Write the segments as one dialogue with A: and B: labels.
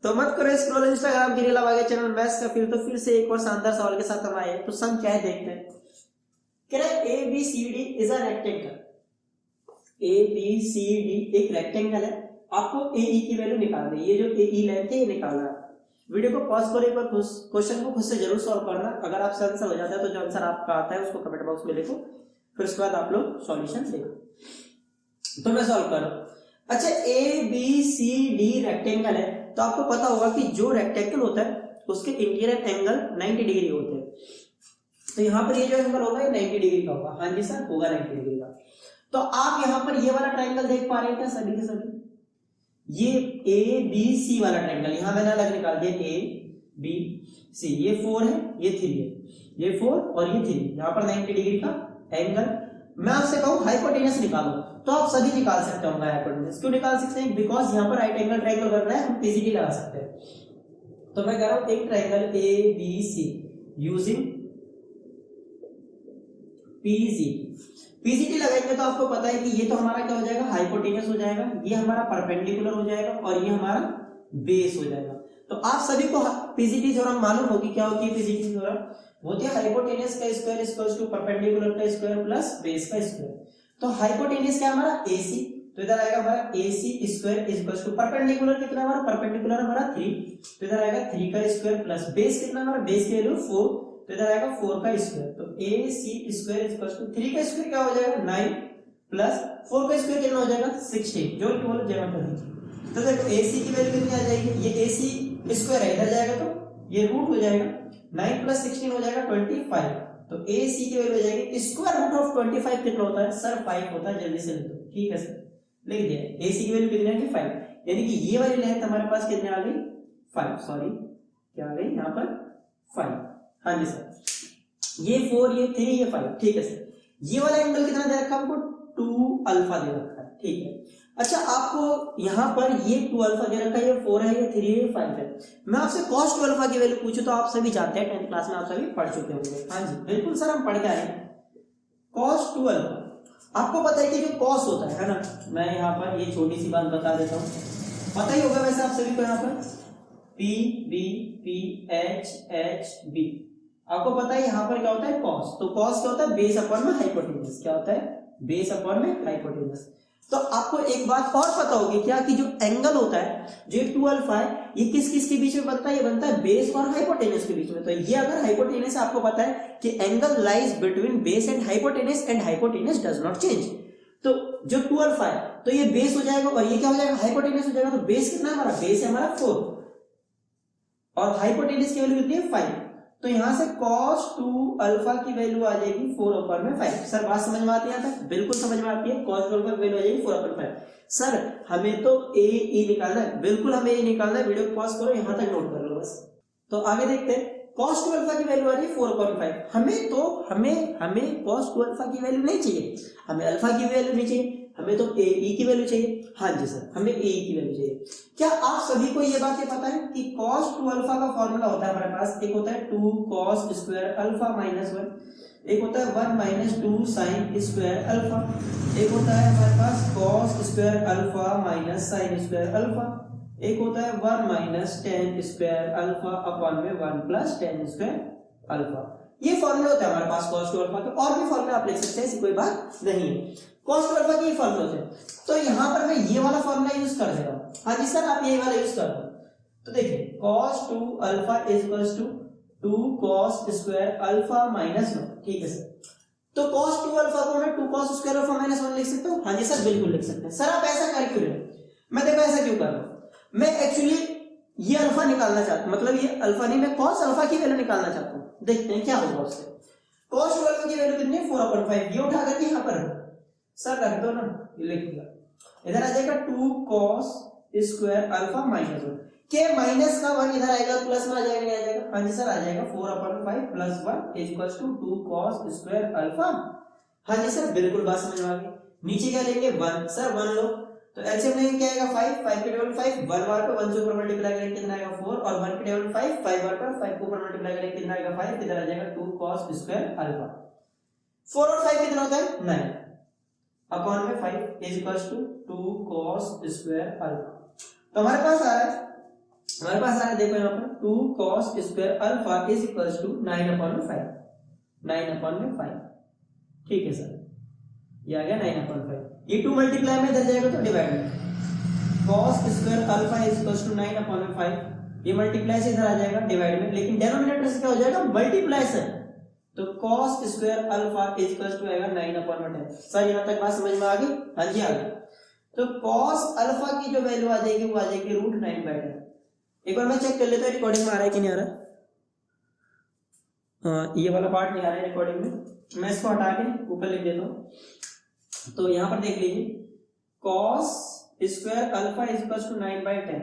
A: तो मत करो स्क्रॉल इंस्टाग्राम की रील, आगे चैनल मैथ्स का फिर से एक और शानदार सवाल के साथ हम आए। तो सम क्या है देखते हैं। कह रहा है ABCD is a rectangle. ABCD एक रेक्टेंगल है, आपको AE की वैल्यू निकालनी है। ये जो AE लेंथ है ये निकालना है। वीडियो को पॉज करो, एक बार क्वेश्चन को खुद से जरूर सॉल्व करना। अगर आपसे आंसर हो जाता है तो जो आंसर आपका आता है उसको कमेंट बॉक्स में लिखो, फिर उसके बाद आप लोग सॉल्यूशन देखो। तो मैं सॉल्व कर रहा हूं। अच्छा, ABCD रेक्टेंगल है, तो आपको पता होगा कि जो रेक्टेंगल होता है उसके इंटीरियर एंगल 90 डिग्री होते हैं। तो यहाँ पर ये जो एंगल होगा ये 90 डिग्री का होगा। हाँ जी सर, होगा 90 डिग्री का। तो आप यहाँ पर ये वाला ट्रायंगल देख पा रहे हैं क्या सभी के सभी? ये ABC वाला ट्रायंगल, यहाँ मैंने अलग निकाल दिया ABC। ये 4 है, ये 3 है, ये 4 और ये 3। यहाँ पर 90 डिग्री का एंगल। मैं आपसे कहूँ हाइपोटेनस निकालो, तो आप सभी निकाल सकते होंगे हाइपोटेनस। क्यों निकाल सकते हैं? बिकॉज यहाँ पर राइट एंगल ट्रायंगल कर रहा है, हम PCD लगा सकते हैं। तो मैं कह रहा हूँ एक ट्रायंगल ABC यूजिंग PCD लगाएंगे तो आपको पता है कि ये तो हमारा क्या हो जाएगा, हाइपोटेनस हो जाएगा, ये हमारा परपेंडिकुलर हो जाएगा और ये हमारा बेस हो जाएगा। तो आप सभी को PCD थ्योरम मालूम होगी। क्या होती है PCD थ्योरम? होती है हाइपोटेनस का स्क्वायर इक्वल्स टू परपेंडिकुलर का स्क्वायर प्लस बेस का स्क्वायर। तो हाइपोटेनस क्या हमारा AC, तो इधर आएगा हमारा AC square equals to perpendicular कितना हमारा, परपेंडिकुलर हमारा 3, तो इधर आएगा 3 का स्क्वायर प्लस बेस कितना हमारा, बेस की वैल्यू 4, तो इधर आएगा 4 का स्क्वायर। तो AC स्क्वायर इक्वल्स टू 3 का स्क्वायर क्या हो जाएगा 9 प्लस 4 का स्क्वायर कितना हो जाएगा 16। जो कि बोलो जमा कर दीजिए। तो देखो AC की वैल्यू कितनी आ जाएगी, ये AC स्क्वायर है, इधर जाएगा तो ये रूट हो जाएगा, 9 प्लस 16 हो जाएगा 25। तो AC की वैल्यू हो जाएगी स्क्वायर रूट ऑफ 25 कितना होता है सर, 5 होता है। जल्दी से लिख दो। ठीक है सर, लिख दिया। AC की वैल्यू कितनी आ गई 5, यानी कि ये वाली लेंथ हमारे पास कितने आ गई 5, सॉरी क्या आ गई यहाँ पर 5। हाँ जी सर, ये 4 ये 3 ये 5। ठीक है सर, ये वाला एंगल कितना दे रखा है हमको 2 अल्फा दे रखा है। ठीक है। अच्छा, आपको यहाँ पर ये 2 अल्फा दे रखा है, ये 4 है, ये 3 है, ये 5 है। मैं आपसे cos 2 अल्फा की वैल्यू पूछूं तो आप सभी जानते हैं, 10th क्लास में आप सभी पढ़ चुके होंगे। हाँ जी बिल्कुल सर, हम पढ़ के आए हैं। cos 2 अल्फा आपको पता है कि जो cos होता है ना, मैं यहाँ पर ये छोटी सी बात बता देता हूँ, पता ही होगा वैसे आप सभी को। यहाँ पर P B P H H B आपको पता है यहाँ पर क्या होता है cos। तो cos क्या होता है, बेस अपॉन में हाइपोटेनस। क्या होता है, बेस अपॉन में हाइपोटेनस। तो आपको एक बात और पता होगी क्या, कि जो एंगल होता है जो 2 अल्फा है, ये किस किस के बीच में बनता है, ये बनता है बेस और हाइपोटेनस के बीच में। तो ये अगर हाइपोटेनस, आपको पता है कि angle lies between base and hypotenuse does not change. तो जो 2 अल्फा है तो ये बेस हो जाएगा और ये क्या हो जाएगा, हाइपोटेनस हो जाएगा। तो बेस कितना है हमारा, बेस है हमारा 4 और हाइपोटेनस की वैल्यू कितनी है 5। तो यहां से cos 2 अल्फा की वैल्यू आ जाएगी 4/5। सर बात समझ में आती है? तक बिल्कुल समझ में आती है। cos 2 अल्फा की वैल्यू आ जाएगी 4/5। सर हमें तो AE निकालना है, बिल्कुल हमें ये निकालना है। वीडियो पॉज करो, यहां तक नोट कर लो बस। तो आगे देखते हैं। cos 2 अल्फा की वैल्यू आ रही है 4/5। हमें cos 2 अल्फा की वैल्यू नहीं चाहिए, हमें अल्फा की वैल्यू नहीं चाहिए, हमें तो AE की वैल्यू चाहिए। हाँ जी सर, हमें AE की वैल्यू चाहिए। क्या आप सभी को ये बातें पता है कि cos 2 अल्फा का फॉर्मूला होता है हमारे पास, एक होता है 2 cos स्क्वायर अल्फा माइनस 1, एक होता है 1 माइनस 2 sin स्क्वायर अल्फा, एक होता है हमारे पास cos square alpha minus sin square alpha, एक होता है 1 minus tan square alpha upon में 1 प्लस tan स्क्वायर अल्फा। ये फॉर्मूला होता है हमारे पास cos 2 अल्फा के। और भी फॉर्मूला आप लिख सकते हैं, ऐसी कोई बात नहीं है। cos 2 अल्फा के फॉर्मूला होते हैं। तो यहां पर मैं ये वाला फॉर्मूला यूज कर दे रहा हूं। हाँ जी सर, आप ये वाला यूज कर दो। तो देखिए cos 2 alpha is equals to 2 cos square alpha minus 1। ठीक है सर, तो cos 2 अल्फा को मैं 2 cos स्क्वायर अल्फा माइनस 1 लिख सकता हूं। हाँ जी सर, बिल्कुल लिख सकते हैं। सर आप ऐसा कर क्यों रहे हो? मैं देखो ऐसा क्यों कर रहा हूं, मैं एक्चुअली ये अल्फा निकालना चाहता हूं, मतलब ये अल्फा नहीं, मैं cos अल्फा की वैल्यू निकालना चाहता हूं। देखते हैं क्या होगा उससे। cos 2 अल्फा की वैल्यू कितनी है 4/5। ये उठा करके यहां पर सर रख दो ना, ये लिख दिया। इधर आ जाएगा 2 cos स्क्वायर अल्फा माइनस 1 के माइनस का 1 इधर आएगा, प्लस में आ जाएगा, नहीं आ जाएगा? हाँ जी सर, आ जाएगा 4/5 plus 1 is equals to 2 cos square alpha. हाँ जी सर, बिल्कुल बात समझ में आ गई। नीचे क्या लेंगे 1, सर 1 लो तो एलसीएम लेंगे, क्या आएगा 5 के टेबल 5, 1 बार पे 1 से ऊपर मल्टीप्लाई करेंगे कितना आएगा 4, और 1 के टेबल 5 बार पे 5 को ऊपर मल्टीप्लाई करेंगे कितना आएगा 5, इधर आ जाएगा 2 cos स्क्वायर अल्फा। 4 और 5 कितना होता है 9 अपॉन में 5 is equals to 2 cos square alpha. तो हमारे पास आ रहा है हमारे पास आ रहा है, देखो यहाँ पर 2 cos square alpha is equals to 9/5, 9/5। ठीक है सर, ये आ गया 9/5। ये 2 मल्टीप्लाई में इधर जाएगा तो डिवाइड में, cos square alpha is equals to 9/5, ये मल्टीप्लाई से इधर आ जाएगा डिवाइड में, लेकिन डिनोमिनेटर से क्या हो जाएगा, मल्टीप्लाई। तो cos square alpha is equals to आएगा 9/10। सर यहाँ तक बात समझ में आ गई? हाँ जी आ गई। तो cos अल्फा की जो वैल्यू आ जाएगी वो आ जाएगी √9/10। एक बार मैं चेक कर लेता हूँ रिकॉर्डिंग में आ रहा है कि नहीं आ रहा। ये वाला पार्ट नहीं आ रहा है रिकॉर्डिंग में, मैं इसको हटा के ऊपर लिख देता हूँ। तो यहाँ पर देख लीजिए, cos square alpha is equals to 9/10।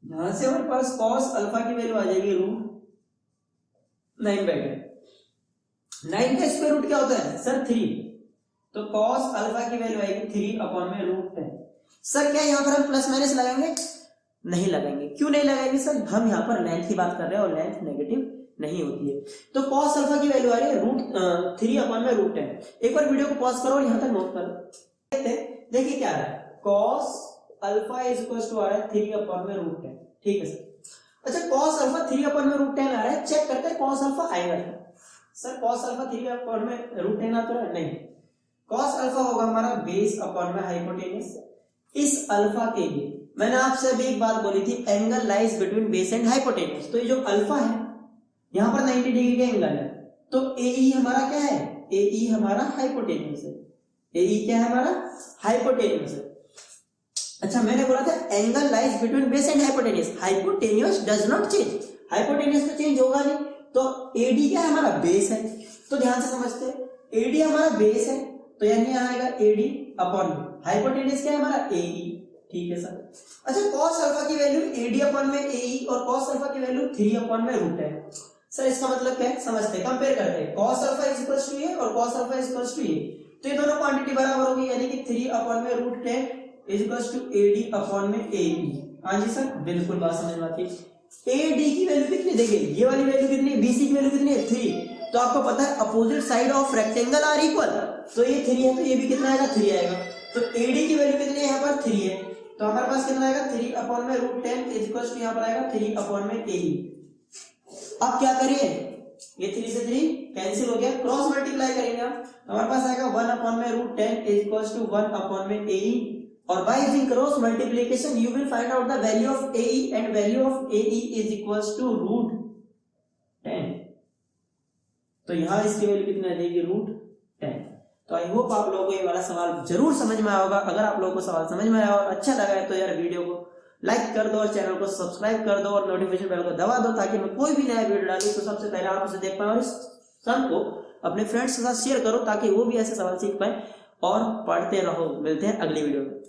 A: यहां से हमारे पास cos अल्फा की वैल्यू आ जाएगी √9/10। 9 का स्क्वायर रूट क्या होता है सर? 3। तो cos अल्फा की वैल्यू आएगी 3/√10। सर क्या यहाँ पर हम प्लस माइनस लगाएंगे? नहीं लगाएंगे। क्यों नहीं लगाएंगे सर? हम यहाँ पर लेंथ की बात कर रहे हैं और लेंथ नेगेटिव नहीं होती है। तो cos अल्फा की वैल्यू आ रही है √3/√10। एक बार वीडियो को पॉज करो और यहाँ तक नोट करो। देखिए क्या आ रहा है, cos alpha is equal to आ रहा है 3/√10। ठीक है सर। अच्छा, cos अल्फा 3/√10 आ रहा है, चेक करते हैं cos अल्फा आएगा सर। cos अल्फा 3/√10 आता है? नहीं, cos अल्फा होगा हमारा बेस अपॉन में हाइपोटेन्यूस। इस अल्फा के लिए मैंने आपसे अभी एक बात बोली थी, angle lies between base and hypotenuse. तो ये जो अल्फा है यहाँ पर 90 डिग्री का एंगल है, तो AE हमारा क्या है? AE हमारा हाइपोटेन्यूस है। AE क्या है हमारा? हाइपोटेन्यूस है। अच्छा, मैंने बोला था angle lies between base and hypotenuse. Hypotenuse does not change, hypotenuse तो चेंज होगा नहीं। तो AD क्या है हमारा? बेस है। तो ध्यान से समझते हैं, AD हमारा बेस है, तो यानी आएगा AD अपॉन में हाइपोटेन्यूस क्या है हमारा? AE। ठीक है सर। अच्छा, cos अल्फा की वैल्यू AD अपॉन में AE और cos अल्फा की वैल्यू 3/√10। सर इसका मतलब क्या है? समझते हैं, कंपेयर करते हैं। cos alpha is equals to ये और cos alpha is equals to ये, तो ये दोनों क्वांटिटी बराबर होगी, यानी कि 3/√10 is equals to AD upon में AE। हाँ जी सर, बिल्कुल बात समझ में आती है। AD की वैल्यू कितनी? देखिए ये वाली वैल्यू कितनी है? BC की वैल्यू कितनी है? 3। तो आपको पता है opposite side of rectangle are equal, तो ये 3 है, तो ये भी कितना आएगा? 3 आएगा। तो AD की वैल्यू कितनी है यहाँ पर? 3 है, तो हमारे पास कितना आएगा? 3/√10 इज इक्वल्स टू यहाँ पर आएगा 3/में AE। अब क्या करिए, ये 3 से 3 कैंसिल हो गया, क्रॉस मल्टीप्लाई करेंगे आप, हमारे पास आएगा 1/√10 इज इक्वल्स टू 1/में AE। और by using cross multiplication you will find out the value of AE and value of AE is equals to √10। तो यहां इसकी वैल्यू कितनी आ जाएगी? √10। तो आई होप आप लोगों को ये वाला सवाल जरूर समझ में आया होगा। अगर आप लोगों को सवाल समझ में आया और अच्छा लगा है तो यार वीडियो को लाइक कर दो और चैनल को सब्सक्राइब कर दो और नोटिफिकेशन बेल को दबा दो, ताकि मैं कोई भी नया वीडियो डालूं तो सबसे पहले आप उसे देख पाए। और इस सन को अपने फ्रेंड्स के साथ शेयर करो ताकि वो भी ऐसे सवाल सीख पाए और पढ़ते रहो। मिलते हैं अगली वीडियो में।